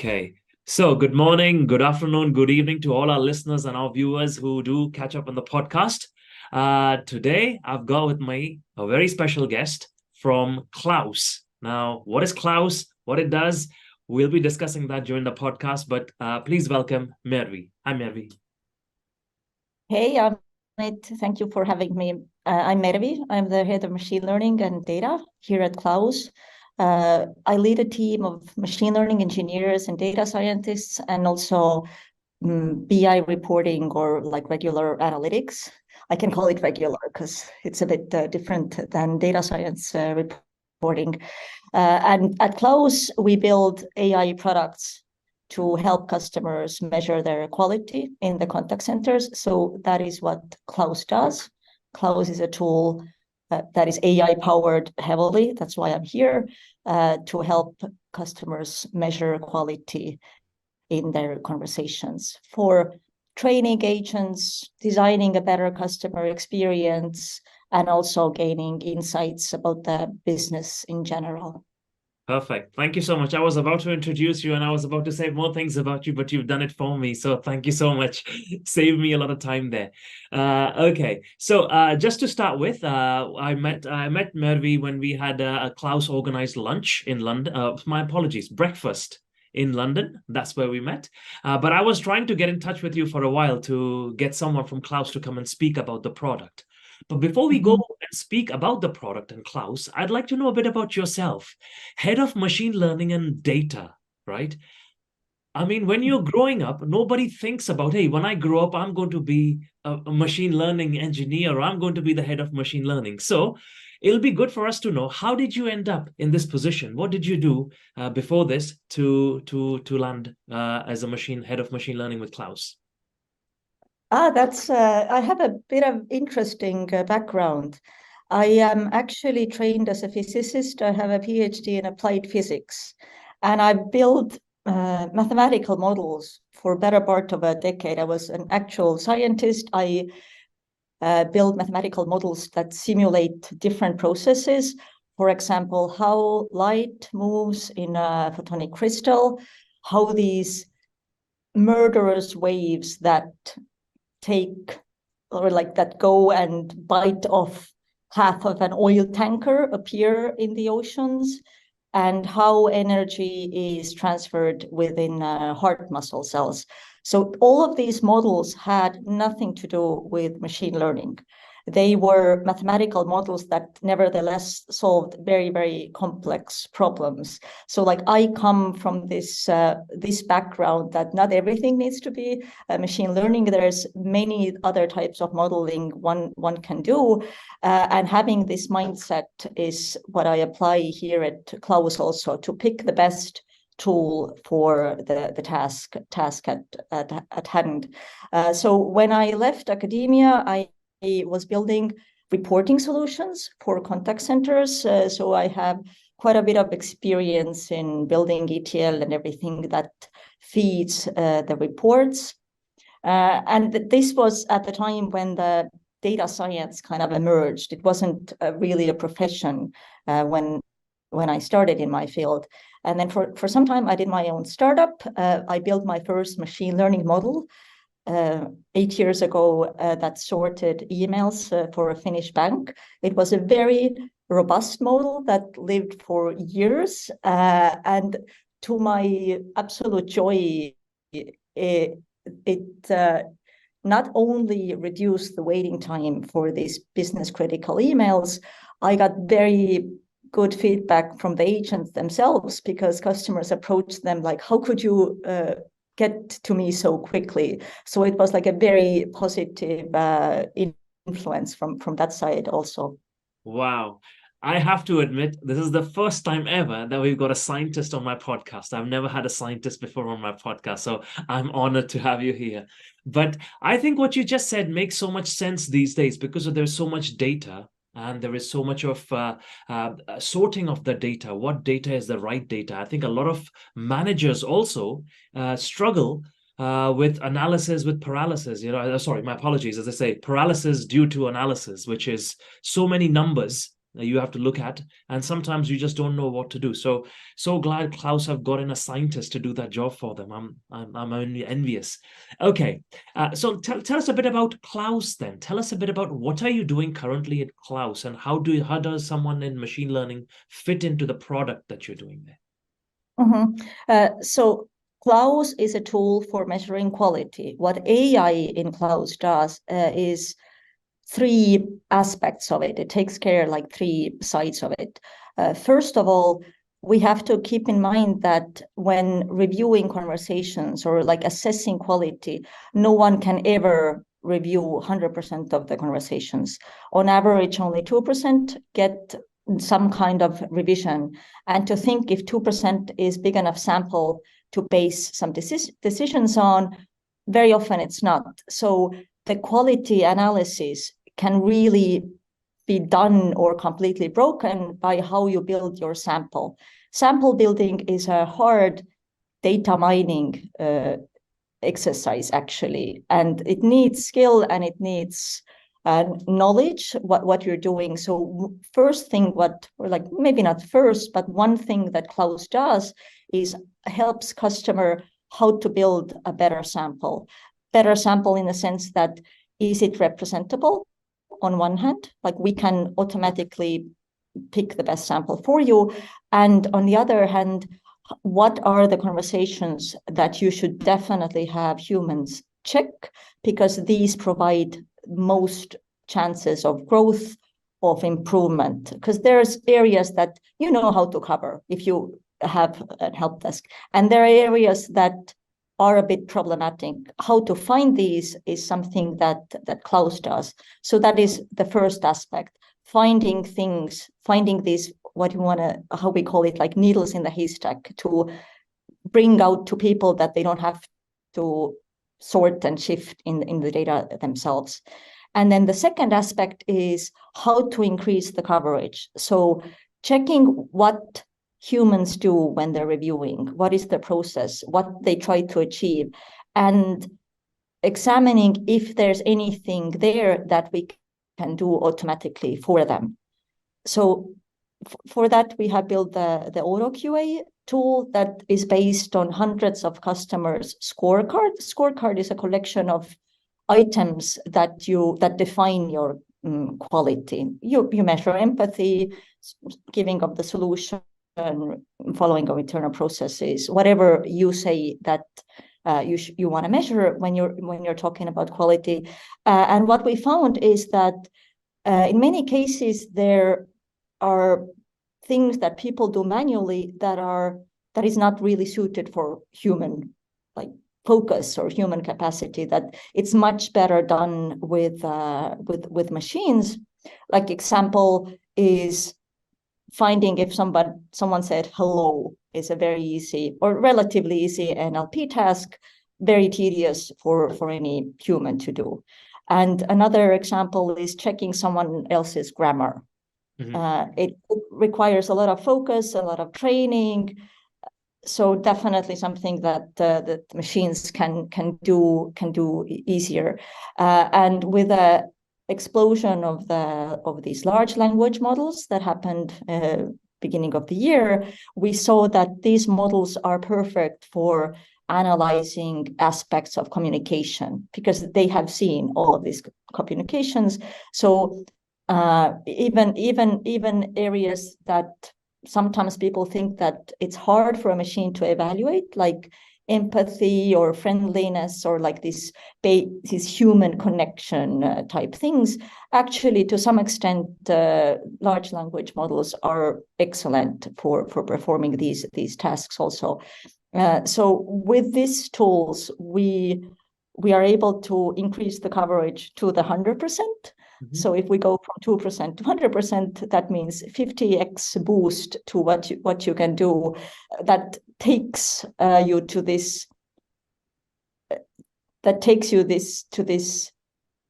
Okay. So, good morning, good afternoon, good evening to all our listeners and our viewers who do catch up on the podcast. Today, I've got with me a very special guest from Klaus. Now, what is Klaus? What it does? We'll be discussing that during the podcast, but please welcome Mervi. Hi, Mervi. Hey, Amit. Thank you for having me. I'm Mervi. I'm the head of machine learning and data here at Klaus. I lead a team of machine learning engineers and data scientists, and also BI reporting or like regular analytics. I can call it regular because it's a bit different than data science reporting. And at Klaus, we build AI products to help customers measure their quality in the contact centers. So that is what Klaus does. Klaus is a tool that is AI powered heavily. That's why I'm here to help customers measure quality in their conversations for training agents, designing a better customer experience, and also gaining insights about the business in general. Perfect. Thank you so much. I was about to introduce you and I was about to say more things about you, but you've done it for me. So thank you so much. Saved me a lot of time there. Okay. So just to start with, I met Mervi when we had a Klaus organized lunch in London. My apologies, breakfast in London. That's where we met. But I was trying to get in touch with you for a while to get someone from Klaus to come and speak about the product. But before we go Mhm. and speak about the product and Klaus, I'd like to know a bit about yourself. Head of machine learning and data, right? I mean, when you're growing up, nobody thinks about, hey, when I grow up, I'm going to be a machine learning engineer or I'm going to be the head of machine learning. So it'll be good for us to know, how did you end up in this position? What did you do before this to land as a machine head of machine learning with Klaus? That's I have a bit of interesting background. I am actually trained as a physicist. I have a PhD in applied physics, and I built mathematical models for better part of a decade. I was an actual scientist. I build mathematical models that simulate different processes. For example, how light moves in a photonic crystal, how these murderous waves that take or like that go and bite off half of an oil tanker appear in the oceans, and how energy is transferred within heart muscle cells. So all of these models had nothing to do with machine learning. They were mathematical models that nevertheless solved very, very complex problems. So like I come from this background that not everything needs to be machine learning. There's many other types of modeling one can do. And having this mindset is what I apply here at Klaus also, to pick the best tool for the task at hand. So when I left academia, I was building reporting solutions for contact centers. So I have quite a bit of experience in building ETL and everything that feeds the reports. And this was at the time when the data science kind of emerged. It wasn't really a profession when I started in my field. And then for some time, I did my own startup. I built my first machine learning model 8 years ago that sorted emails for a Finnish bank. It was a very robust model that lived for years. And to my absolute joy, it not only reduced the waiting time for these business critical emails, I got very good feedback from the agents themselves, because customers approached them like, how could you get to me so quickly? So it was like a very positive influence from that side also. Wow. I have to admit, this is the first time ever that we've got a scientist on my podcast. I've never had a scientist before on my podcast, so I'm honored to have you here. But I think what you just said makes so much sense these days because there's so much data and there is so much of sorting of the data. What data is the right data? I think a lot of managers also struggle with analysis with paralysis. Sorry, my apologies. As I say, paralysis due to analysis, which is so many numbers you have to look at, and sometimes you just don't know what to do. So glad Klaus have got in a scientist to do that job for them. I'm only envious. Okay, so tell us a bit about Klaus then. Tell us a bit about what are you doing currently at Klaus, and how does someone in machine learning fit into the product that you're doing there? So Klaus is a tool for measuring quality. What AI in Klaus does is three aspects of it. It takes care like three sides of it. First of all, we have to keep in mind that when reviewing conversations or like assessing quality, no one can ever review 100% of the conversations. On average, only 2% get some kind of revision. And to think if 2% is big enough sample to base some decisions on, very often it's not. So the quality analysis can really be done or completely broken by how you build your sample. Sample building is a hard data mining exercise, actually, and it needs skill and it needs knowledge what you're doing. So first thing, or like maybe not first, but one thing that Klaus does is helps customer how to build a better sample. Better sample in the sense that, is it representable? On one hand, like we can automatically pick the best sample for you. And on the other hand, what are the conversations that you should definitely have humans check, because these provide most chances of growth, of improvement, because there's areas that you know how to cover if you have a help desk, and there are areas that are a bit problematic. How to find these is something that Klaus does. So that is the first aspect, finding things, finding these, what you want to, how we call it, like needles in the haystack, to bring out to people that they don't have to sort and shift in the data themselves. And then the second aspect is how to increase the coverage. So checking what humans do when they're reviewing, what is the process, what they try to achieve, and examining if there's anything there that we can do automatically for them. So for that, we have built the Auto QA tool that is based on hundreds of customers' scorecard. Scorecard is a collection of items that define your quality. You measure empathy, giving of the solution, following of internal processes, whatever you say that you want to measure when you're talking about quality. And what we found is that in many cases there are things that people do manually that is not really suited for human like focus or human capacity, that it's much better done with machines. Like example is finding if someone said hello is a very easy or relatively easy NLP task, very tedious for any human to do. And another example is checking someone else's grammar. It requires a lot of focus, a lot of training. So definitely something that the machines can do easier. And with a explosion of these large language models that happened beginning of the year, we saw that these models are perfect for analyzing aspects of communication because they have seen all of these communications. So even areas that sometimes people think that it's hard for a machine to evaluate, like empathy or friendliness or like these human connection type things, actually to some extent large language models are excellent for performing these tasks also. So with these tools we are able to increase the coverage to the 100%. So if we go from 2% to 100%, that means 50x boost to what you can do. That takes you to this. That takes you to this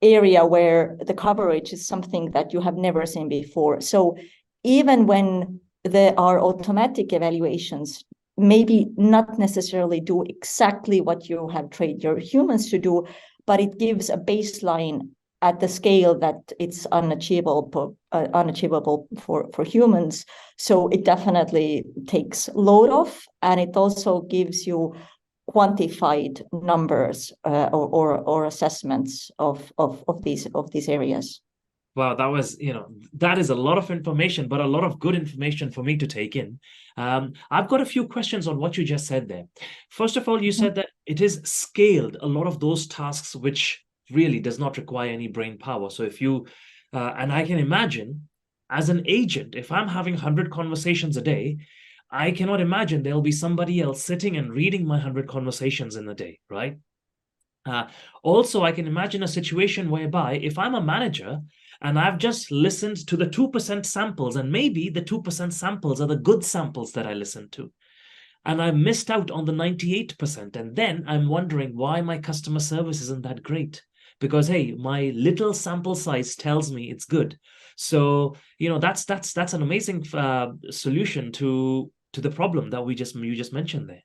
area where the coverage is something that you have never seen before. So even when there are automatic evaluations, maybe not necessarily do exactly what you have trained your humans to do, but it gives a baseline at the scale that it's unachievable for humans. So it definitely takes load off, and it also gives you quantified numbers or assessments of these areas. Wow, that was, that is a lot of information, but a lot of good information for me to take in. I've got a few questions on what you just said there. First of all, you said that it is scaled, a lot of those tasks which really does not require any brain power. So if you, and I can imagine as an agent, if I'm having 100 conversations a day, I cannot imagine there'll be somebody else sitting and reading my 100 conversations in a day, right? Also, I can imagine a situation whereby if I'm a manager and I've just listened to the 2% samples, and maybe the 2% samples are the good samples that I listened to, and I missed out on the 98%, and then I'm wondering why my customer service isn't that great. Because hey, my little sample size tells me it's good. So that's an amazing solution to the problem that you just mentioned there.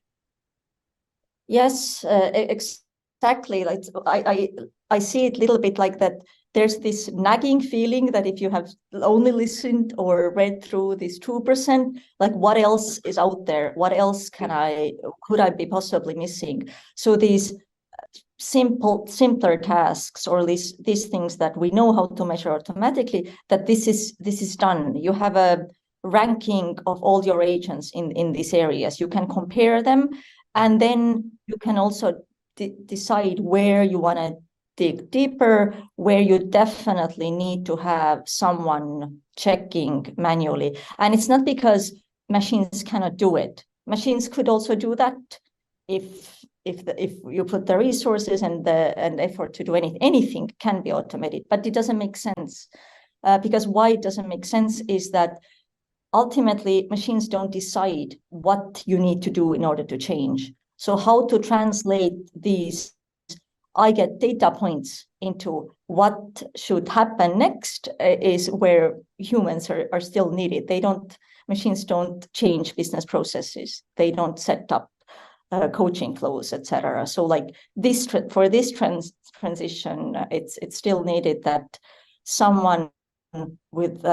Yes, exactly. Like I see it a little bit like that. There's this nagging feeling that if you have only listened or read through this 2%, like what else is out there? What else could I be possibly missing? So these simpler tasks, or these things that we know how to measure automatically, that this is done. You have a ranking of all your agents in these areas. You can compare them, and then you can also decide where you want to dig deeper, where you definitely need to have someone checking manually. And it's not because machines cannot do it. Machines could also do that if you put the resources and effort to do anything can be automated, but it doesn't make sense. Because why it doesn't make sense is that ultimately machines don't decide what you need to do in order to change. So how to translate these I get data points into what should happen next is where humans are still needed. Machines don't change business processes. They don't set up coaching flows, etc. So like for this transition, it's still needed that someone with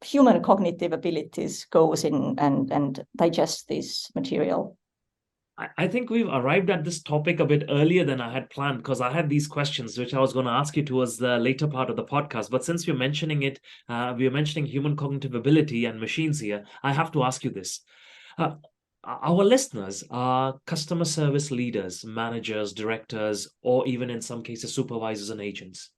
human cognitive abilities goes in and digests this material. I think we've arrived at this topic a bit earlier than I had planned, because I had these questions which I was going to ask you towards the later part of the podcast. But since we're mentioning it, we're mentioning human cognitive ability and machines here, I have to ask you this. Our listeners are customer service leaders, managers, directors, or even in some cases, supervisors and agents.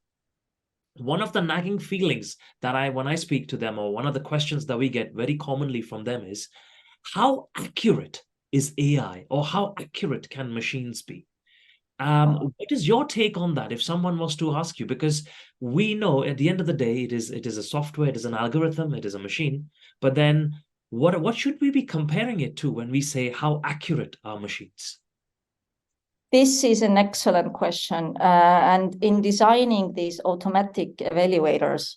One of the nagging feelings that when I speak to them, or one of the questions that we get very commonly from them is, how accurate is AI, or how accurate can machines be? What is your take on that if someone was to ask you? Because we know at the end of the day, it is a software, it is an algorithm, it is a machine. But then what should we be comparing it to when we say how accurate are machines? This is an excellent question. And in designing these automatic evaluators,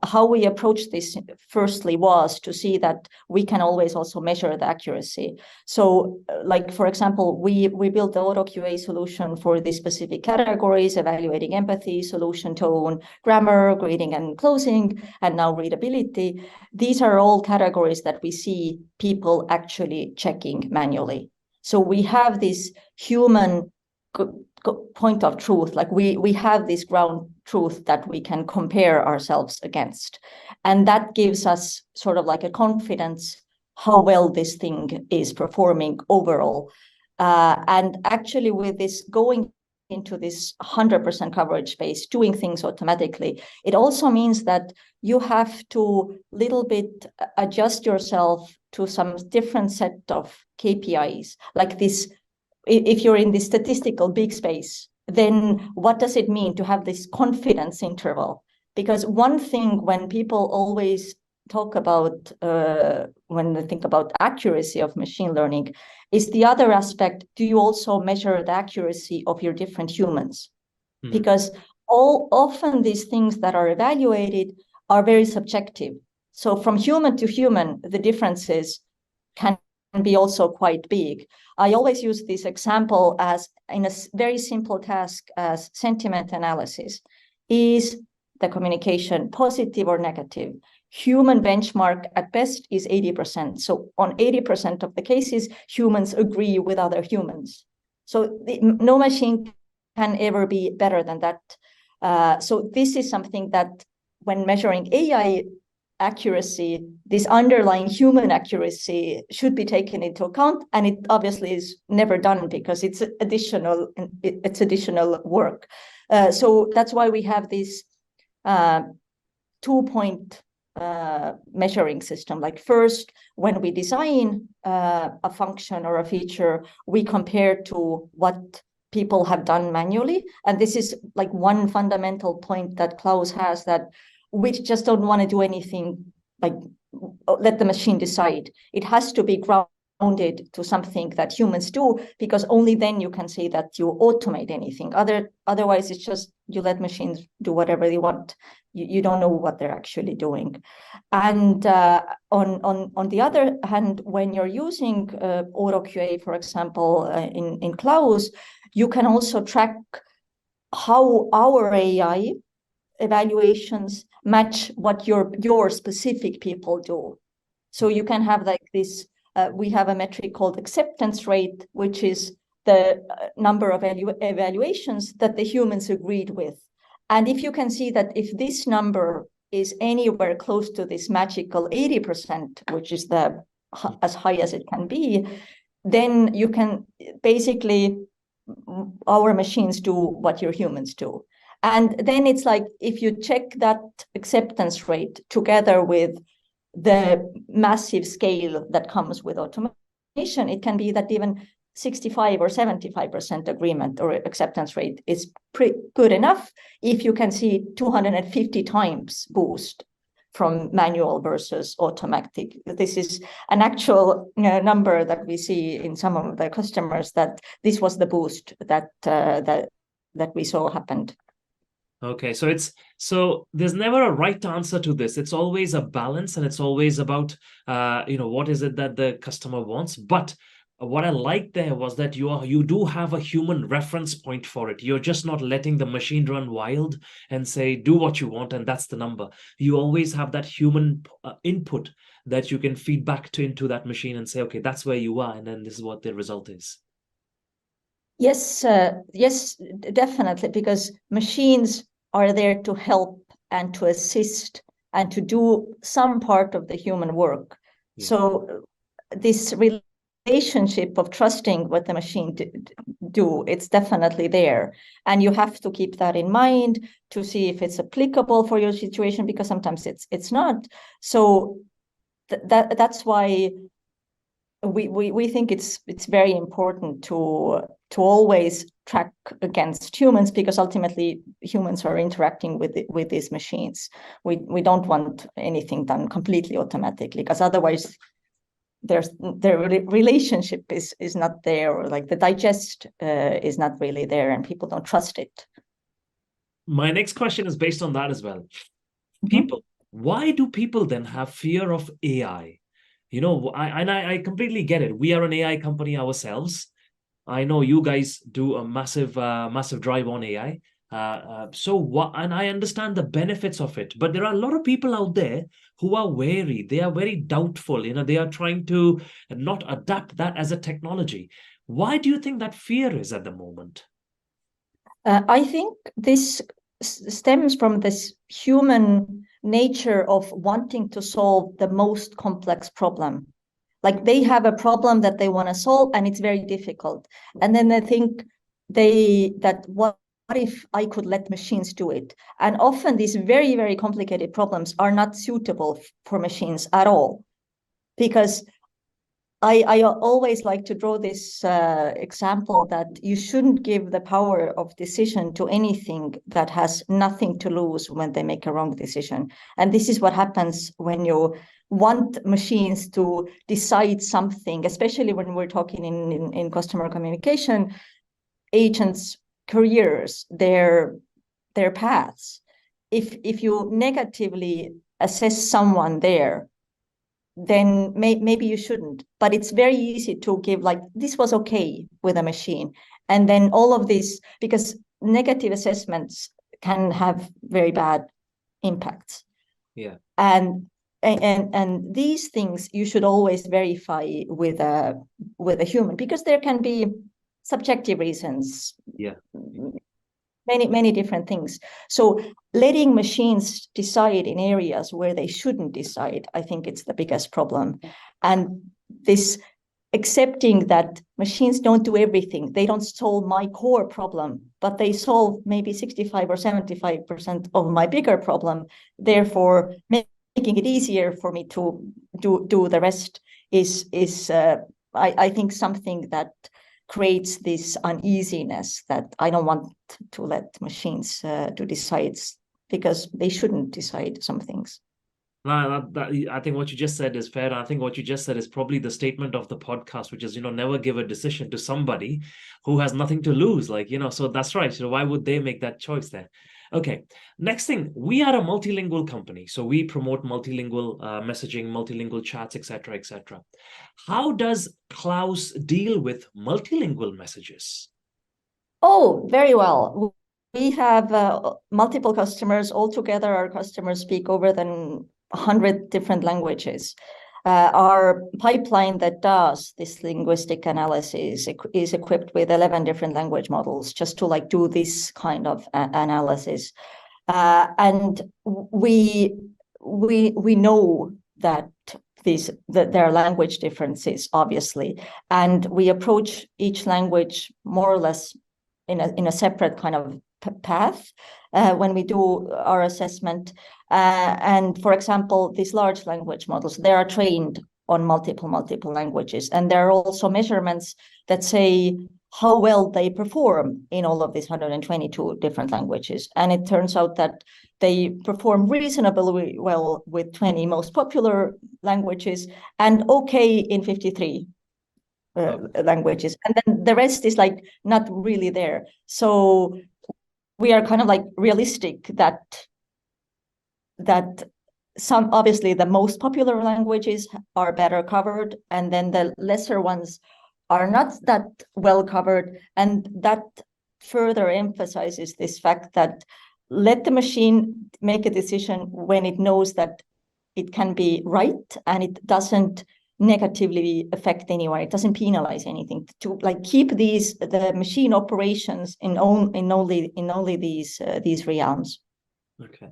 how we approached this firstly was to see that we can always also measure the accuracy. So like, for example, we built the auto QA solution for these specific categories, evaluating empathy, solution tone, grammar, grading and closing, and now readability. These are all categories that we see people actually checking manually. So we have this human point of truth, like we have this ground truth that we can compare ourselves against, and that gives us sort of like a confidence how well this thing is performing overall. And actually with this going into this 100% coverage space, doing things automatically, it also means that you have to little bit adjust yourself to some different set of KPIs, like this. If you're in the statistical big space, then what does it mean to have this confidence interval? Because one thing when people always talk about, when they think about accuracy of machine learning, is the other aspect, do you also measure the accuracy of your different humans? Mm-hmm. Because often these things that are evaluated are very subjective. So from human to human, the differences can be also quite big. I always use this example as in a very simple task as sentiment analysis. is the communication positive or negative? Human benchmark at best is 80%. So on 80% of the cases, humans agree with other humans. So no machine can ever be better than that. So this is something that when measuring AI accuracy, this underlying human accuracy should be taken into account, and it obviously is never done because it's additional work. So that's why we have this 2-point measuring system. Like first, when we design a function or a feature, we compare to what people have done manually. And this is like one fundamental point that Klaus has, that we just don't want to do anything like let the machine decide. It has to be grounded to something that humans do, because only then you can say that you automate anything. Otherwise, it's just you let machines do whatever they want. You don't know what they're actually doing. And on the other hand, when you're using auto QA, for example, in Klaus, you can also track how our AI evaluations match what your specific people do. So you can have like this, we have a metric called acceptance rate, which is the number of evaluations that the humans agreed with. And if you can see that if this number is anywhere close to this magical 80%, which is as high as it can be, then you can basically, our machines do what your humans do. And then it's like, if you check that acceptance rate together with the massive scale that comes with automation, it can be that even 65 or 75% agreement or acceptance rate is pretty good enough if you can see 250 times boost from manual versus automatic. This is an actual number that we see in some of the customers, that this was the boost that we saw happened. Okay, so there's never a right answer to this. It's always a balance, and it's always about what is it that the customer wants. But what I liked there was that you do have a human reference point for it. You're just not letting the machine run wild and say do what you want and that's the number. You always have that human input that you can feed back into that machine and say, okay, that's where you are, and then this is what the result is. Yes, yes, definitely, because machines are there to help and to assist and to do some part of the human work. Yeah. So this relationship of trusting what the machine do, it's definitely there. And you have to keep that in mind to see if it's applicable for your situation, because sometimes it's not. So that's why we think it's very important to always track against humans, because ultimately humans are interacting with these machines. We don't want anything done completely automatically, because otherwise the relationship is not there, or like the digest is not really there, and people don't trust it. My next question is based on that as well. People, why do people then have fear of AI? I completely get it. We are an AI company ourselves. I know you guys do a massive drive on AI. And I understand the benefits of it, but there are a lot of people out there who are wary. They are very doubtful. They are trying to not adapt that as a technology. Why do you think that fear is at the moment? I think this stems from this human nature of wanting to solve the most complex problem. Like they have a problem that they want to solve, and it's very difficult. And then they think what if I could let machines do it? And often these very, very complicated problems are not suitable for machines at all. Because I always like to draw this example that you shouldn't give the power of decision to anything that has nothing to lose when they make a wrong decision. And this is what happens when you want machines to decide something, especially when we're talking in customer communication, agents' careers, their paths. If you negatively assess someone there, then maybe you shouldn't. But it's very easy to give like, this was okay with a machine. And then all of this, because negative assessments can have very bad impacts. Yeah. And these things you should always verify with a human, because there can be subjective reasons. Yeah. Many different things. So letting machines decide in areas where they shouldn't decide, I think it's the biggest problem. And this accepting that machines don't do everything, they don't solve my core problem, but they solve maybe 65 or 75% of my bigger problem, therefore making it easier for me to do the rest is I think something that creates this uneasiness that I don't want to let machines to decide, because they shouldn't decide some things. No, I think what you just said is fair. I think what you just said is probably the statement of the podcast, which is, never give a decision to somebody who has nothing to lose. Like, so that's right. So why would they make that choice there? Okay. Next thing, we are a multilingual company. So we promote multilingual messaging, multilingual chats, etc., etc. How does Klaus deal with multilingual messages? Oh, very well. We have multiple customers. Altogether, our customers speak over than 100 different languages. Our pipeline that does this linguistic analysis is equipped with 11 different language models just to do this kind of analysis. And we know that there are language differences, obviously, and we approach each language more or less in a separate kind of path when we do our assessment. And for example, these large language models, they are trained on multiple languages, and there are also measurements that say how well they perform in all of these 122 different languages. And it turns out that they perform reasonably well with 20 most popular languages and okay in 53 languages. And then the rest is not really there. So we are kind of realistic that some, obviously the most popular languages are better covered, and then the lesser ones are not that well covered. And that further emphasizes this fact that let the machine make a decision when it knows that it can be right and it doesn't negatively affect anyone. It doesn't penalize anything. To keep the machine operations in only these realms. Okay.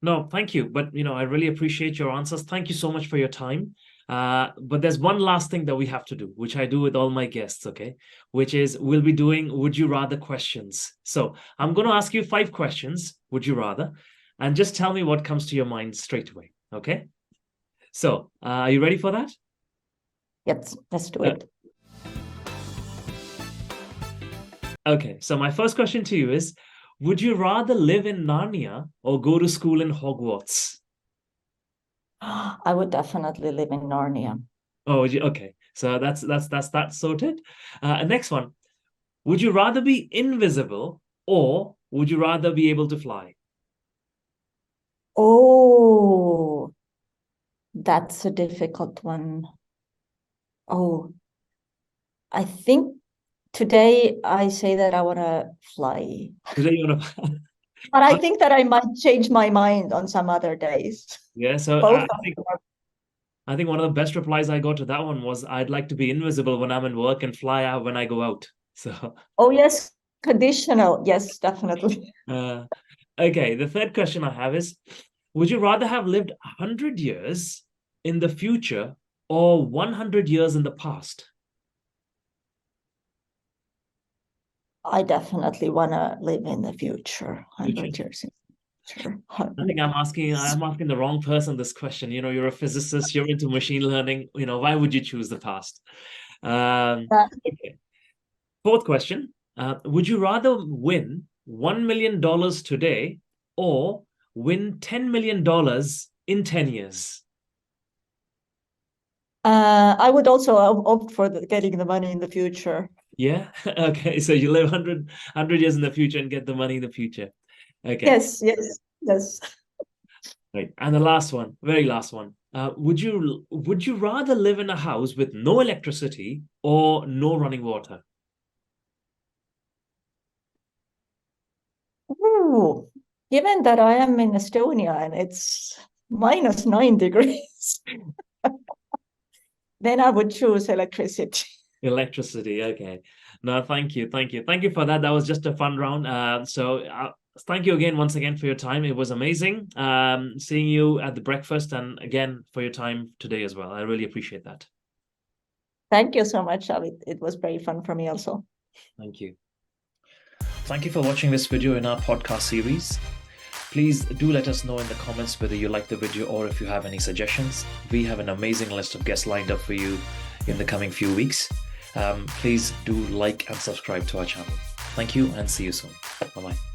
No, thank you. But, I really appreciate your answers. Thank you so much for your time. But there's one last thing that we have to do, which I do with all my guests, okay? Which is we'll be doing would you rather questions. So I'm going to ask you 5 questions, would you rather, and just tell me what comes to your mind straight away, okay? So are you ready for that? Yes, let's do it. Okay, so my first question to you is, would you rather live in Narnia or go to school in Hogwarts? I would definitely live in Narnia. Oh, okay. So that's sorted. Next one. Would you rather be invisible or would you rather be able to fly? Oh, that's a difficult one. Oh, I think today I say that I want to fly. Today you want to. But I think that I might change my mind on some other days. Yeah, so Both I of think them are. I think one of the best replies I got to that one was I'd like to be invisible when I'm in work and fly out when I go out. So Oh, yes, conditional. Yes, definitely. uh, okay, the third question I have is, would you rather have lived 100 years in the future or 100 years in the past? I definitely want to live in the future, Future. 100 years in the future. I think I'm asking the wrong person this question. You're a physicist, you're into machine learning. Why would you choose the past? Okay. Fourth question. Would you rather win $1 million today or win $10 million in 10 years? I would also opt for getting the money in the future. Yeah. Okay. So you live 100 years in the future and get the money in the future. Okay. Yes, yes, yes. Right. And the last one, very last one. Would you rather live in a house with no electricity or no running water? Ooh, Given that I am in Estonia and it's -9 degrees, then I would choose electricity. Electricity. Okay. No, thank you. Thank you. Thank you for that. That was just a fun round. Thank you again, once again, for your time. It was amazing seeing you at the breakfast, and again for your time today as well. I really appreciate that. Thank you so much, Amit. It was very fun for me also. Thank you. Thank you for watching this video in our podcast series. Please do let us know in the comments whether you like the video or if you have any suggestions. We have an amazing list of guests lined up for you in the coming few weeks. Please do like and subscribe to our channel. Thank you and see you soon. Bye-bye.